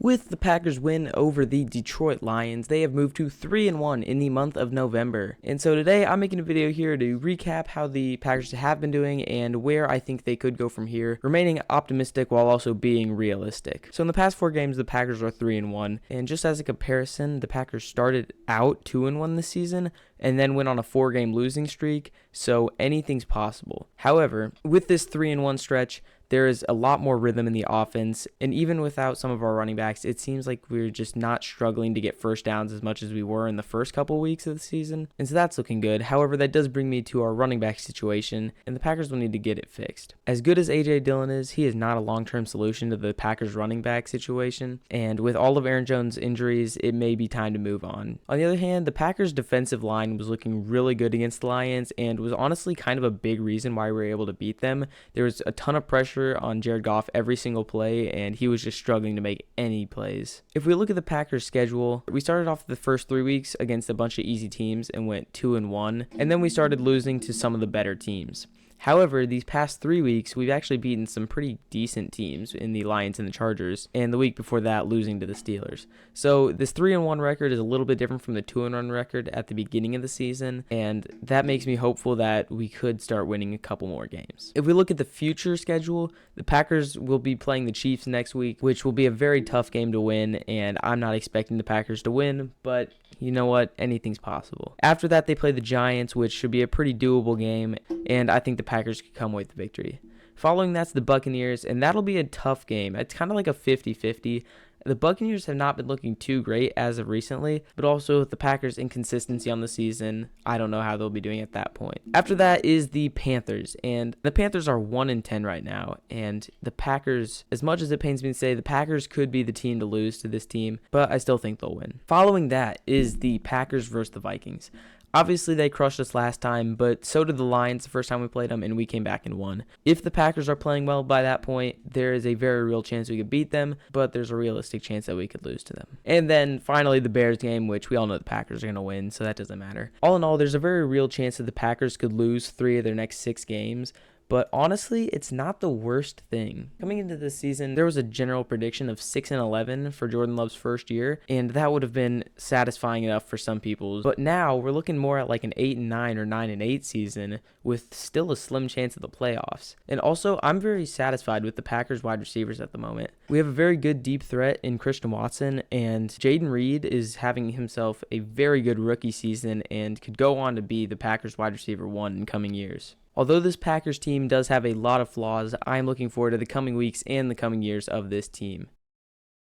With the Packers' win over the Detroit Lions, they have moved to 3-1 in the month of November. And so today I'm making a video here to recap how the Packers have been doing and where I think they could go from here, remaining optimistic while also being realistic. So in the past 4 games, the Packers are 3-1, and just as a comparison, the Packers started out 2-1 this season and then went on a 4-game losing streak, so anything's possible. However, with this 3-1 stretch, there is a lot more rhythm in the offense, and even without some of our running backs, it seems like we're just not struggling to get first downs as much as we were in the first couple weeks of the season, and so that's looking good. However, that does bring me to our running back situation, and the Packers will need to get it fixed. As good as A.J. Dillon is, he is not a long-term solution to the Packers running back situation, and with all of Aaron Jones' injuries, it may be time to move on. On the other hand, the Packers' defensive line was looking really good against the Lions, and was honestly kind of a big reason why we were able to beat them. There was a ton of pressure on Jared Goff every single play, and he was just struggling to make any plays. If we look at the Packers schedule, we started off the first 3 weeks against a bunch of easy teams and went 2-1, and then we started losing to some of the better teams. However, these past 3 weeks, we've actually beaten some pretty decent teams in the Lions and the Chargers, and the week before that, losing to the Steelers. So this 3-1 record is a little bit different from the 2-1 record at the beginning of the season, and that makes me hopeful that we could start winning a couple more games. If we look at the future schedule, the Packers will be playing the Chiefs next week, which will be a very tough game to win, and I'm not expecting the Packers to win, but you know what? Anything's possible. After that, they play the Giants, which should be a pretty doable game, and I think the Packers could come away with the victory. Following that's the Buccaneers, and that'll be a tough game. It's kind of like a 50-50. The Buccaneers have not been looking too great as of recently, but also with the Packers' inconsistency on the season, I don't know how they'll be doing at that point. After that is the Panthers, and the Panthers are 1-10 right now, and the Packers, as much as it pains me to say, the Packers could be the team to lose to this team, but I still think they'll win. Following that is the Packers versus the Vikings. Obviously, they crushed us last time, but so did the Lions the first time we played them, and we came back and won. If the Packers are playing well by that point, there is a very real chance we could beat them, but there's a realistic chance that we could lose to them. And then finally, the Bears game, which we all know the Packers are going to win, so that doesn't matter. All in all, there's a very real chance that the Packers could lose 3 of their next 6 games, but honestly, it's not the worst thing. Coming into this season, there was a general prediction of 6-11 for Jordan Love's first year, and that would have been satisfying enough for some people. But now we're looking more at like an 8-9 or 9-8 season with still a slim chance of the playoffs. And also, I'm very satisfied with the Packers wide receivers at the moment. We have a very good deep threat in Christian Watson, and Jaden Reed is having himself a very good rookie season and could go on to be the Packers wide receiver 1 in coming years. Although this Packers team does have a lot of flaws, I am looking forward to the coming weeks and the coming years of this team.